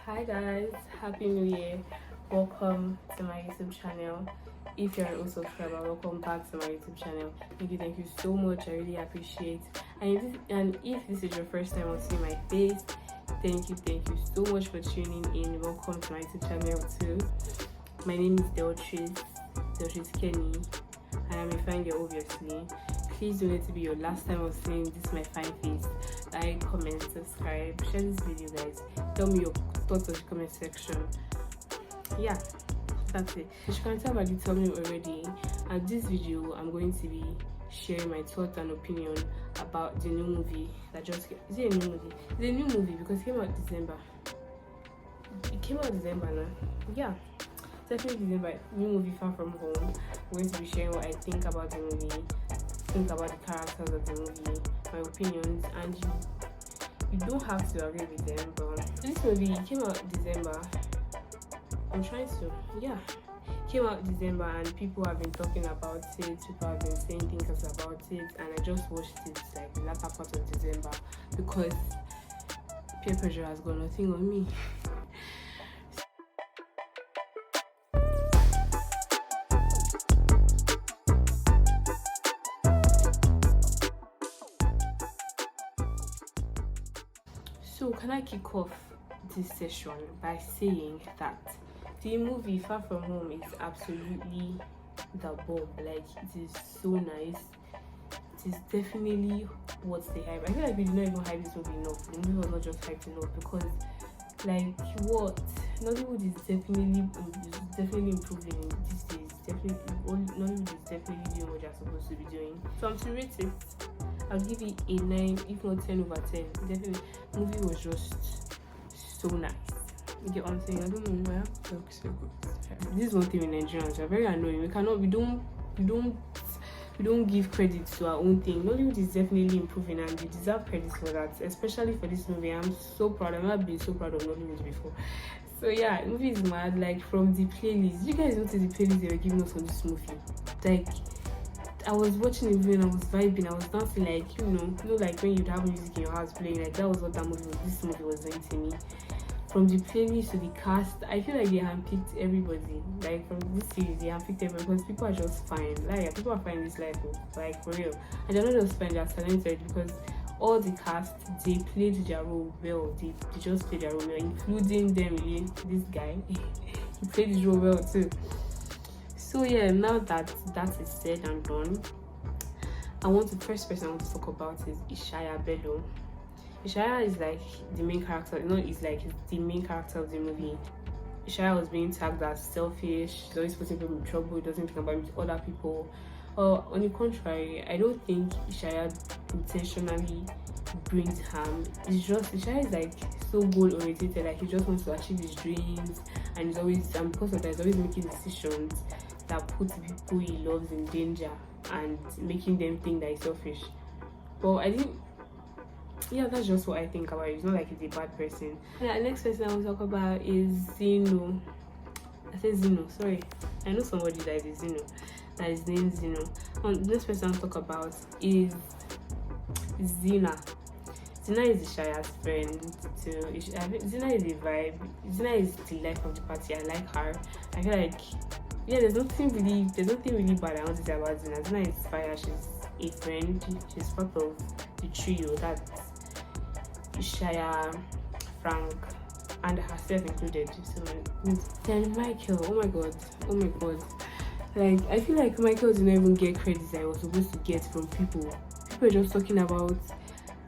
Hi guys, happy new year. Welcome to my YouTube channel. If you're an old subscriber, welcome back to my YouTube channel. Thank you so much. I really appreciate. And if this is your first time on seeing my face, thank you so much for tuning in. Welcome to my YouTube channel too. My name is Deltrice Kenny, and I'm a fine girl obviously. Please don't let it be your last time of seeing this my fine face. Like, comment, subscribe, share this video guys. Tell me your thoughts in the comment section. Yeah, that's it. As you can tell by the thumbnail already, at this video I'm going to be sharing my thoughts and opinion about the new movie that just came. Is it a new movie? It's a new movie because it came out December. It came out December now. Yeah, definitely December. New movie, Far From Home. I'm going to be sharing what I think about the movie, think about the characters of the movie, my opinions, and you don't have to agree with them, but this movie came out December. Came out December and people have been talking about it, people have been saying things about it, and I just watched it like the latter part of December because peer pressure has got nothing on me. So can I kick off this session by saying that the movie Far From Home is absolutely the bomb. Like, it is so nice. It is definitely what's the hype. I feel like we did not even hype this movie enough. The movie was not just hyped enough because, like, what Nollywood is definitely improving these days. Nollywood is definitely doing what they're supposed to be doing. So I'm to rate it, I'll give it a 9, if not 10 over 10. Definitely, the movie was just so nice. You get what I'm saying? I don't know why I have to talk so good. This is one thing with Nigerians. We're very annoying. We don't give credit to our own thing. Nollywood is definitely improving, and we deserve credit for that. Especially for this movie, I'm so proud. I've not been so proud of Nollywood before. So yeah, the movie is mad. Like, from the playlist, you guys notice the playlist they were giving us on this movie? Like, I was watching the movie and I was vibing. I was dancing, like, you know, like when you'd have music in your house playing. Like, that was what this movie was doing to me. From the playlist to the cast, I feel like they handpicked everybody. Like, from this series, they handpicked everybody because people are just fine. Like, people are fine in this life, like, for real. And they're not just fine, they're talented because all the cast, they played their role well. They just played their role well, including them, really. This guy, he played his role well too. So yeah, now that is said and done, the first person I want to talk about is Ishaya Bello. Ishaya is like the main character, he's the main character of the movie. Ishaya was being tagged as selfish, he's always putting people in trouble, he doesn't think about other people. On the contrary, I don't think Ishaya intentionally brings harm. It's just, Ishaya is like so goal oriented, like he just wants to achieve his dreams, and because of that, he's always making decisions that put the people he loves in danger and making them think that he's selfish. But that's just what I think about it. It's not like he's a bad person. Yeah, the next person I will talk about is Zeno. I said Zeno, sorry. I know somebody that is Zeno. That is named Zeno. The next person I'll talk about is Zena. Zena is Ishaya's friend too. Zena is a vibe. Zena is the life of the party. I like her. I feel like, yeah, there's nothing really bad I want to say about Zena. Zena is fire. She's a friend. She's part of the trio. That's Ishaya, Frank, and herself included. So then Michael, oh my god. Like, I feel like Michael did not even get credit that he was supposed to get from people. People are just talking about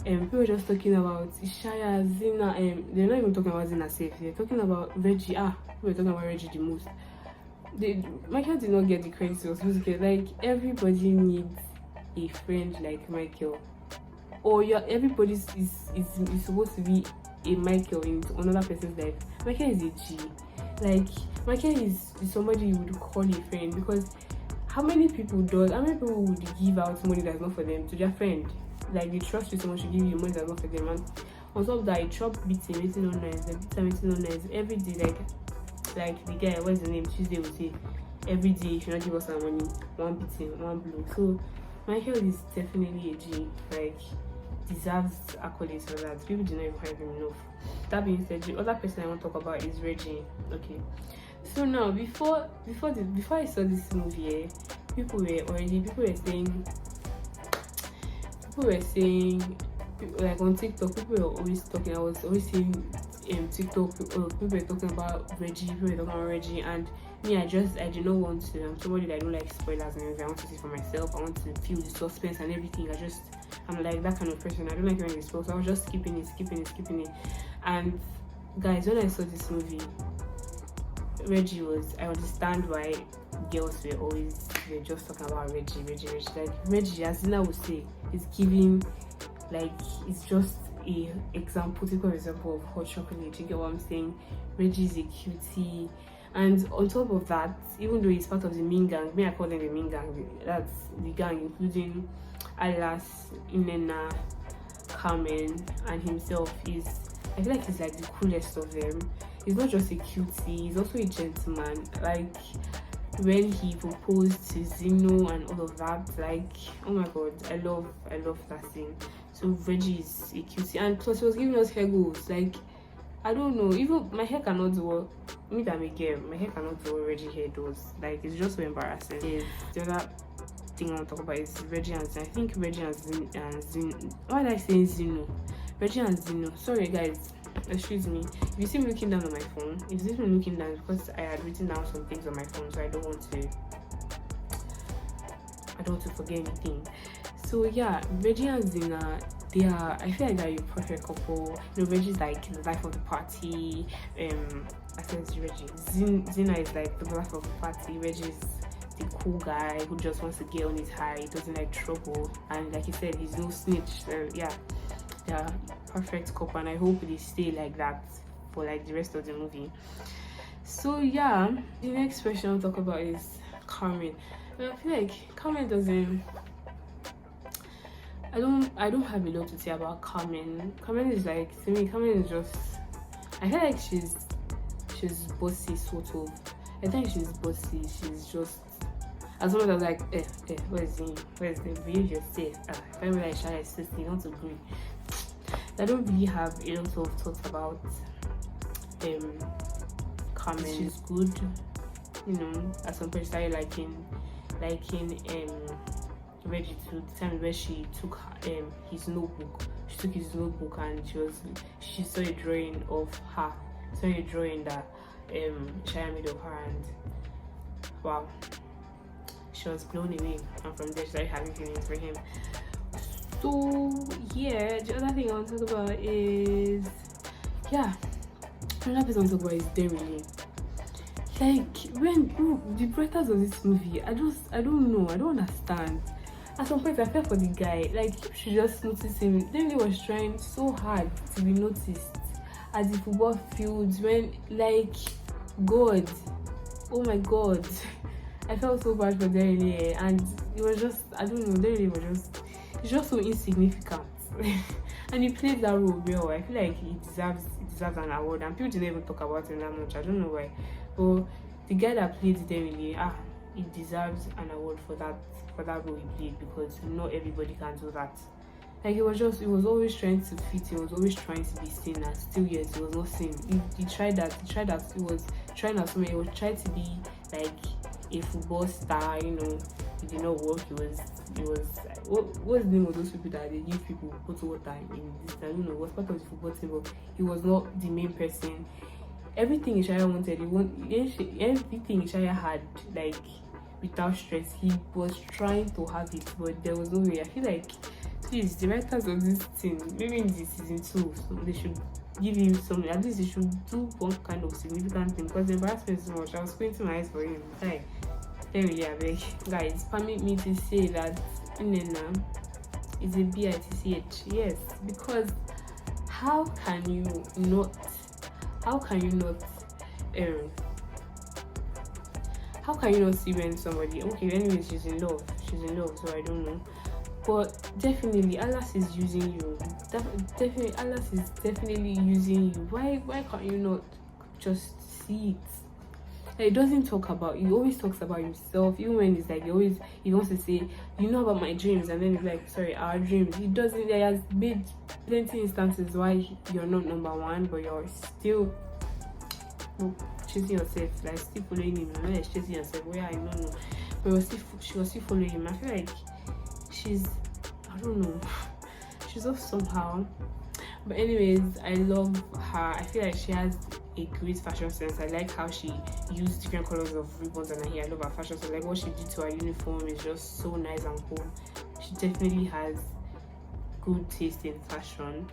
Ishaya, Zena. They're not even talking about Zena safe. They're talking about Reggie. People are talking about Reggie the most. Michael did not get the credit he was supposed to get. Like, everybody needs a friend like Michael, or everybody is supposed to be a Michael in another person's life. Michael is a G. Like, Michael is somebody you would call a friend, because how many people would give out money that's not for them to their friend? Like, they trust you, someone should give you money that's not for them, and on top of that, a chop beats him, waiting on nice, every day. Like the guy, what's the name? Tuesday will say, every day you should not give us our money, one beating, one blow. So Michael is definitely a G. Like, deserves accolades for that. People do not even hype him enough. That being said, the other person I want to talk about is Reggie. Okay, so now before I saw this movie, people were saying like on TikTok, people were always talking. I was always seeing TikTok, people were talking about Reggie, and me, I did not want to. I'm somebody that I don't like spoilers and everything. I want to see for myself. I want to feel the suspense and everything. I'm like that kind of person. I don't like hearing the spoilers. So I was just skipping it. And guys, when I saw this movie, I understand why girls were just talking about Reggie. Like Reggie, as Zina would say, is giving, like, it's just a typical example of hot chocolate. Do you get what I'm saying? Reggie is a cutie, and on top of that, even though he's part of the mean gang, I call them the mean gang. That's the gang including Alas, Inena, Carmen, and himself. I feel like he's like the coolest of them. He's not just a cutie, he's also a gentleman. Like when he proposed to Zeno and all of that, like, oh my god, I love that scene. So Reggie is a cutie, and plus he was giving us hair goals. Like, I don't know, even my hair cannot do what me that may get. My hair cannot do what Reggie hair does. Like, it's just so embarrassing. The other thing I want to talk about is Reggie and Zeno. I think Reggie and Zeno. Why did I say Zeno? Reggie and Zeno. Sorry guys, excuse me. If you see me looking down on my phone, if you see me looking down, because I had written down some things on my phone, so I don't want to forget anything. So yeah, Reggie and Zena, I feel like they're a perfect couple. You know, Reggie's like the life of the party. I said it's Reggie. Zena is like the life of the party. Reggie's the cool guy who just wants to get on his high. He doesn't like trouble, and like he said, he's no snitch. So yeah, they're perfect couple, and I hope they stay like that for like the rest of the movie. So yeah, the next person I'll talk about is Carmen. And I feel like Carmen doesn't. I don't have a lot to say about Carmen. Carmen is like, to me, Carmen is just, I feel like she's bossy, sort of. I think she's bossy. She's just, as someone that's like, where's the behave yourself? If I realize shy is sister, you don't agree. I don't really have a lot of thoughts about Carmen. She's good, you know. At some point, started liking Reggie to the time where she took his notebook. She took his notebook and she saw a drawing of her. Saw a drawing that Shia made of her, and wow, she was blown away. And from there, she started having feelings for him. So yeah, the other thing I want to talk about is another person I want to talk about is Derry. Like, when the writers of this movie, I don't know, I don't understand. At some point I felt for the guy, like she just noticed him. Then he was trying so hard to be noticed at the football fields when, like, God, oh my god, I felt so bad for Derry, and it was just, I don't know, Derry was just so insignificant. And he played that role well. I feel like he deserves an award, and people didn't even talk about him that much. I don't know why, but the guy that played Derry, he deserves an award for that role he played, because not everybody can do that. Like, he was always trying to fit, he was always trying to be seen, and still yet he was not seen. He tried that, he was trying out so many, he was trying to be like a football star, you know. It did not work. What's the name of those people that they give people hot water in this time? You know, was part of the football team, but he was not the main person. Everything Ishaya wanted, everything Ishaya had, like, without stress, he was trying to have it, but there was no way. I feel like, please, the writers of this thing, maybe in this season 2, so they should give him something. At least they should do one kind of significant thing, because the embarrassment is so much. I was squinting my eyes for him. Like, really, I beg. Guys, permit me to say that Inena is a bitch. Yes, because how can you not see when somebody, okay, anyways, she's in love, so I don't know, but definitely Alas is using you. Definitely Alas is definitely using you. Why can't you not just see it? Like, he doesn't talk about, he always talks about himself, even when it's like he wants to say, you know about my dreams, and then he's like, sorry, our dreams. He doesn't. He has made plenty instances why you're not number one, but you're still chasing yourself, like still following him. You're not chasing yourself, where I don't know, but she was still following him. I feel like she's, I don't know, she's off somehow. But anyways, I love her. I feel like she has a great fashion sense. I like how she used different colors of ribbons on her hair. I love her fashion sense. Like what she did to her uniform is just so nice and cool. She definitely has good taste in fashion.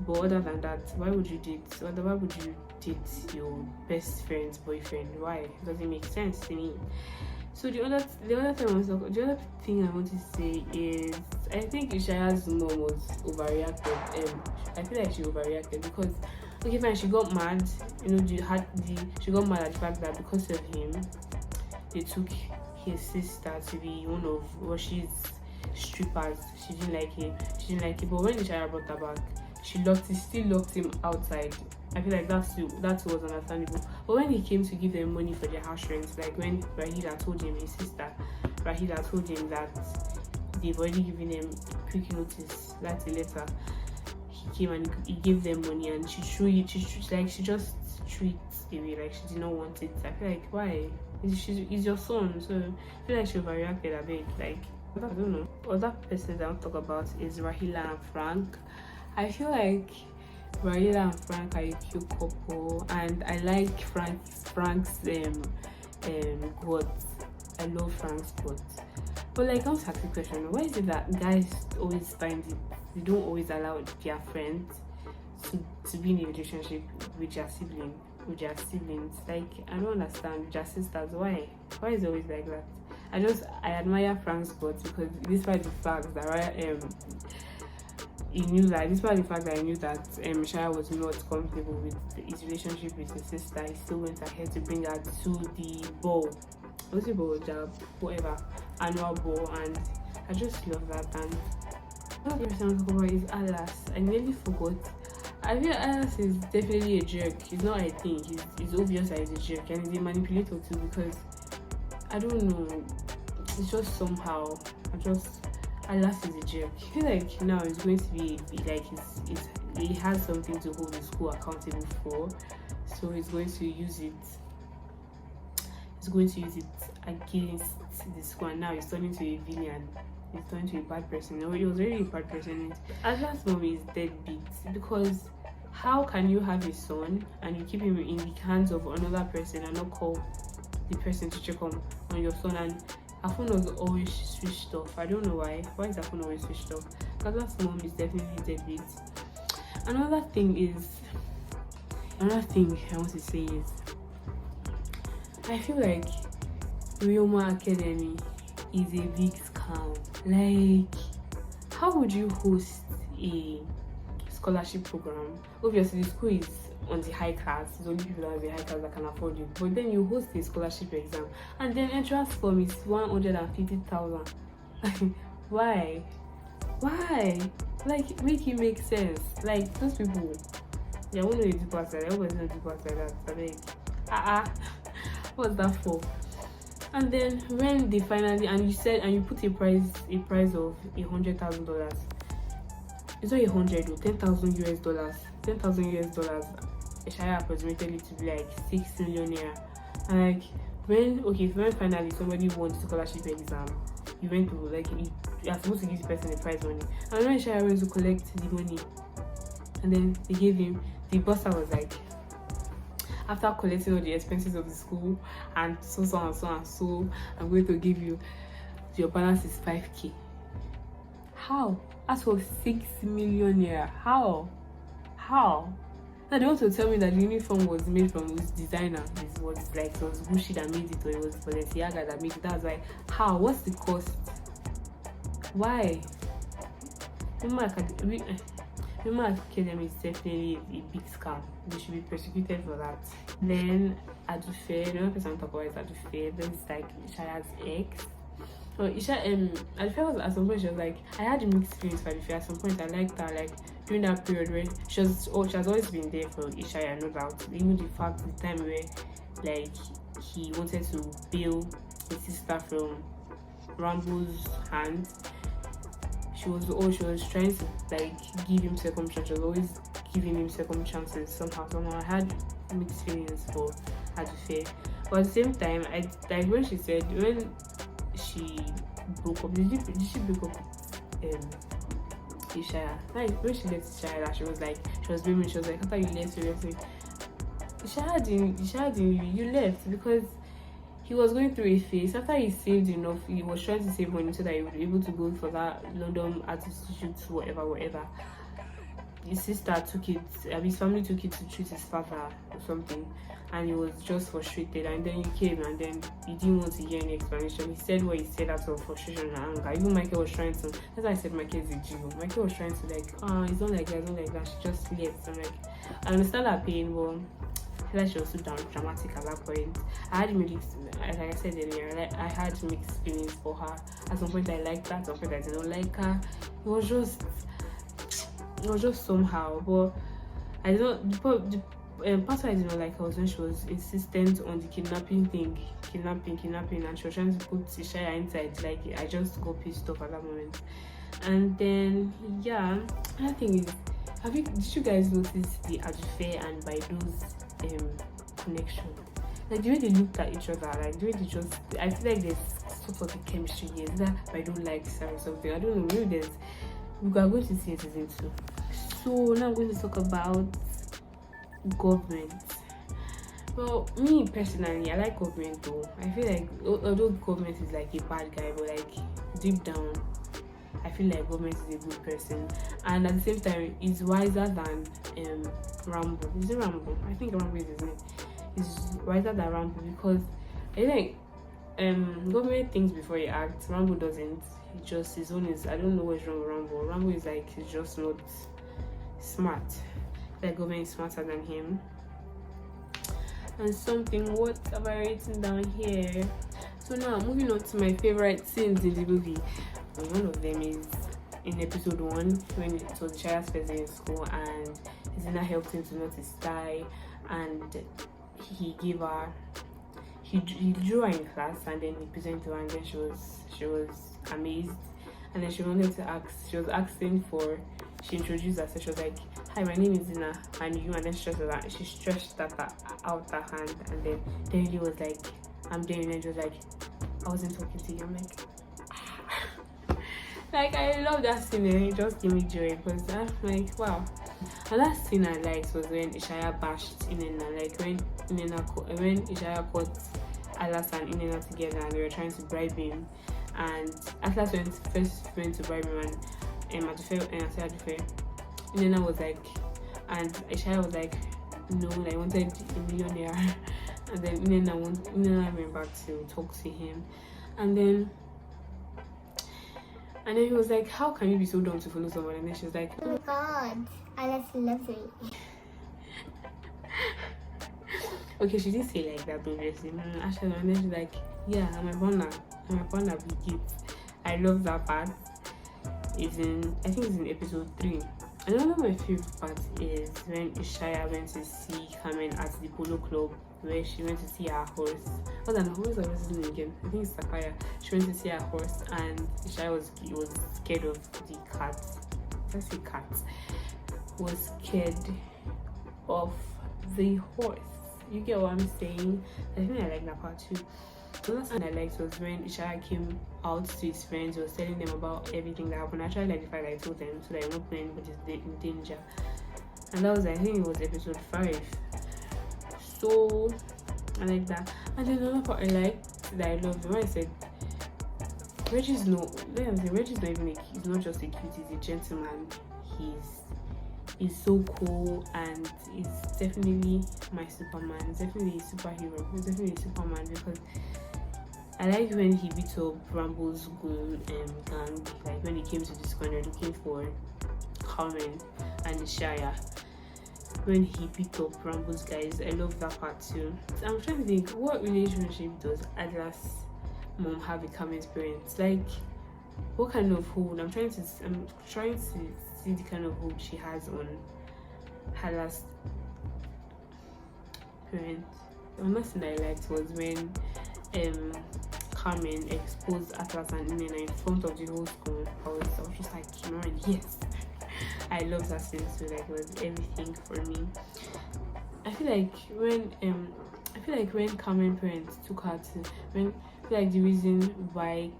But other than that, why would you date your best friend's boyfriend? Why? It doesn't make sense to me. So the other thing I want to say is, I think Ishaya's mom was overreacted. I feel like she overreacted because, okay, fine, she got mad. You know, she got mad at the fact that because of him, they took his sister to be one of Roshi's strippers. She didn't like it. But when Ishaya brought her back, she still locked him outside. I feel like that was understandable. But when he came to give them money for their house rent, like when Rahila told him, his sister Rahila told him that they've already given him quick notice, that's a letter, he came and he gave them money, and she just threw it away, like she did not want it. I feel like, why? He's your son, so I feel like she overreacted a bit. Like, I don't know. Other person I want to talk about is Rahila and Frank. I feel like Rahila and Frank are a cute couple, and I like Frank's quotes. I love Frank's quotes. But like, I want to ask the question: why is it that guys always find it? They don't always allow their friends to be in a relationship with their siblings. Like, I don't understand. With their sisters, why? Why is it always like that? I admire Frank's quotes because despite the fact that he knew that Shaya was not comfortable with his relationship with his sister, he still went ahead to bring her to the ball. What's the ball? The whatever annual ball, and I just love that. And another person I want to talk about is Alas. I nearly forgot. I feel Alas is definitely a jerk. He's not a thing. It's obvious that he's a jerk, and he's a manipulator too, because I don't know. It's just somehow Alas is a jerk. I feel like now it's going to be like he has something to hold the school accountable for, so he's going to use it. He's going to use it against the school, and now he's turning to a villain. He's turning to a bad person. No, he was already a bad person. Alas's mom is deadbeat, because how can you have a son and you keep him in the hands of another person and not call the person to check on your son? And her phone was always switched off. I don't know why. Why is her phone always switched off? Alas's mom is definitely deadbeat. Another thing I want to say is, I feel like Rioma Academy is a big scam. Like, how would you host a scholarship program? Obviously, the school is on the high class. It's only people that have the high class that can afford it. But then you host a scholarship exam, and then entrance form is 150,000. Why? Like, make it make sense. Like, those people, I won't know the people outside. Everybody knows people outside that. So like, what's that for? And then when they finally, and you put a price of $100,000. It's not 100 or $10,000. $10,000. Shaya approximately to be like 6 million naira. And like, when finally somebody won the scholarship exam, you went to you are supposed to give the person the prize money. And when Shaya went to collect the money, and then they gave him, the bursar was like, after collecting all the expenses of the school and so I'm going to give you, your balance is 5k. How? As for 6 million naira. How? Now they want to tell me that the uniform was made from this designer. It was Gucci that made it, or it was Balenciaga that made it. That's why. How? What's the cost? Why? Remember Academy is definitely a big scam. They should be persecuted for that. Then Adufe, another person I'm talking about is Adufe. Then it's like Ishaya's ex. So Adufe was, at some point she was like, I had a mixed feelings for Adufe. At some point I liked her, like during that period where she has always been there for Ishaya, no doubt. Even the time where like he wanted to bail his sister from Rambo's hand. She was trying to like give him second chance. She was always giving him second chances somehow. I had mixed feelings for Adufe. But at the same time, I like when she broke up. Did she break up Ishaya? Like when she left Ishaya, she was blaming. She was like, after you left, Ishaya didn't. You left because he was going through a phase. After he saved enough, he was trying to save money so that he would be able to go for that London Art Institute, whatever. His sister took it, his family took it to treat his father or something, and he was just frustrated. And then you came, and then he didn't want to hear any explanation. He said what he said out of frustration and anger. Even Michael was trying to. That's why I said Michael is a Jew. Michael was trying to it's not like that, it's not like that. She just left. I'm like, I understand her pain, but I feel like she was so dramatic at that point. I had mixed, like I said earlier, I had mixed feelings for her. At some point I liked her, at some point I did not like her. It was just somehow. But I don't. The part I did not like her was when she was insistent on the kidnapping, and she was trying to put Ishaya inside. Like, I just got pissed off at that moment. And then another thing is, did you guys notice the Adufe and Baidu's connection? Like the way they looked at each other, like the way they just, I feel like there's sort of a chemistry here. Is that Baidu likes her or something? I don't know. Maybe we are going to see a season 2. So now I'm going to talk about government. Well, me personally, I like government though. I feel like although government is like a bad guy, but like deep down I feel like government is a good person, and at the same time he's wiser than Rambo. Is it Rambo? I think Rambo is his name. He's wiser than Rambo because I think government thinks before he acts. Rambo doesn't. He just, his own is, I don't know what's wrong with Rambo. Rambo is like, he's just not smart. Like government is smarter than him. And what have I written down here? So now moving on to my favorite scenes in the movie. And one of them is in episode 1 when it was Shaya's first day in school and Zina helped him to knot his tie, and he gave her, he drew her in class and then he presented her, and then she was amazed, and then she wanted to ask, she was asking for, she introduced herself. She was like, hi, my name is Zina, and you, and then she stretched out her hand, and then he was like, I'm there, and then she was like, I wasn't talking to you. I'm like I love that scene, and it just gave me joy because I'm like, wow. Another scene I liked was when Ishaya bashed Inena, like when Ishaya caught Atlas and Inena together and they were trying to bribe him, and Atlas first went to bribe him, and Adufe, Inena was like, and Ishaya was like, no, I wanted a millionaire, and then Inena went back to talk to him, and then he was like, how can you be so dumb to follow someone? And then she was like, oh my god, Alex loves me. Okay, she didn't say like that, obviously. Actually, and then she's like, yeah, I'm a partner with kids. I love that part. I think it's in episode 3. Another my favorite part is when Ishaya went to see Carmen at the polo club, where she went to see her horse. What's her name again? I think it's Sakaya. She went to see her horse, and Ishaya was scared of the cat. Let's say cat. Was scared of the horse. You get what I'm saying? I think I like that part too. The last thing I liked was when Ishaya came out to his friends, was telling them about everything that happened. I actually like the fact that I told them so that I won't put anybody's in danger. And that was, I think it was episode 5. So I like that. And then another part I liked that I loved when I said Reggie's not even he's not just a cute, he's a gentleman. He's so cool, and he's definitely my Superman. He's definitely a superhero. He's definitely a Superman because I like when he beat up Rambo's goon gang, like when he came to this corner looking for Carmen and Ishaya. When he beat up Rambo's guys, I love that part too. I'm trying to think, what relationship does Atlas' mom have with Carmen's parents? Like, what kind of hold? I'm trying to see the kind of hold she has on Atlas' parents. Another thing I liked was when Carmen exposed Atlas and Nina in front of the whole school. I was just like, you know, yes. I love that scene too. Like, it was everything for me. I feel like when Carmen parents took her to I feel like the reason why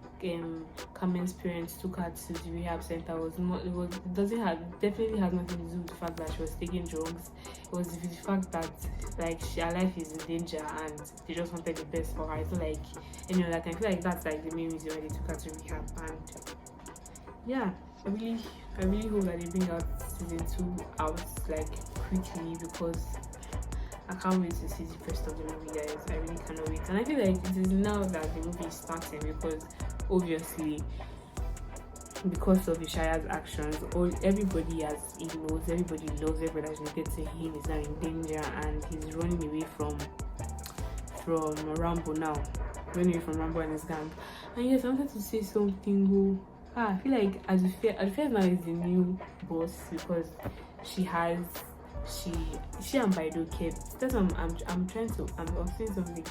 Carmen's parents took her to the rehab center was not it doesn't have definitely has nothing to do with the fact that she was taking drugs. It was the fact that like her life is in danger and they just wanted the best for her. I feel like any other time. I feel like that's like the main reason why they took her to rehab. And yeah, I really hope that they bring out season 2 out like quickly, because I can't wait to see the rest of the movie, guys. I really cannot wait. And I feel like it is now that the movie is starting, because obviously because of Ishaya's actions, everybody knows, everybody loves, everybody has related to him is now in danger and he's running away from Rambo now. Running away from Rambo and his gang. And yes, I wanted to say something. I feel like Adufia now is the new boss, because she and Baido kept. That's what I'm trying to. I'm saying something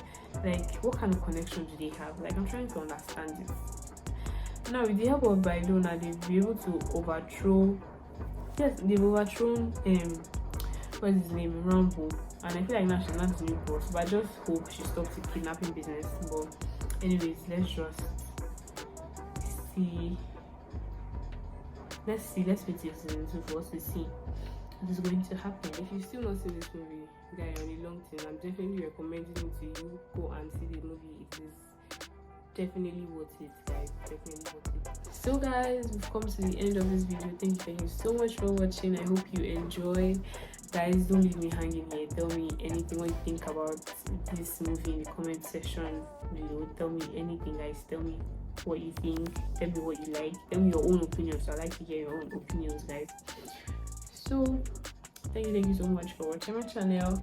like, what kind of connection do they have? Like, I'm trying to understand it. Now, with the help of Baido, now they'll be able to overthrow. Yes, they've overthrown what's his name, Rambo, and I feel like now she's not the new boss. But I just hope she stops the kidnapping business. But anyways, let's see. Let's wait till season 2 for us to see what is going to happen. If you've still not seen this movie, guys, on a long term, I'm definitely recommending it to you. Go and see the movie. It is definitely worth it, guys. Definitely worth it. So guys, we've come to the end of this video. Thank you so much for watching. I hope you enjoy. Guys, don't leave me hanging here. Tell me anything, what you think about this movie in the comment section below. Tell me anything, guys. Tell me what you think. Tell me what you like. Tell me your own opinions. I like to hear your own opinions, guys. So thank you so much for watching my channel.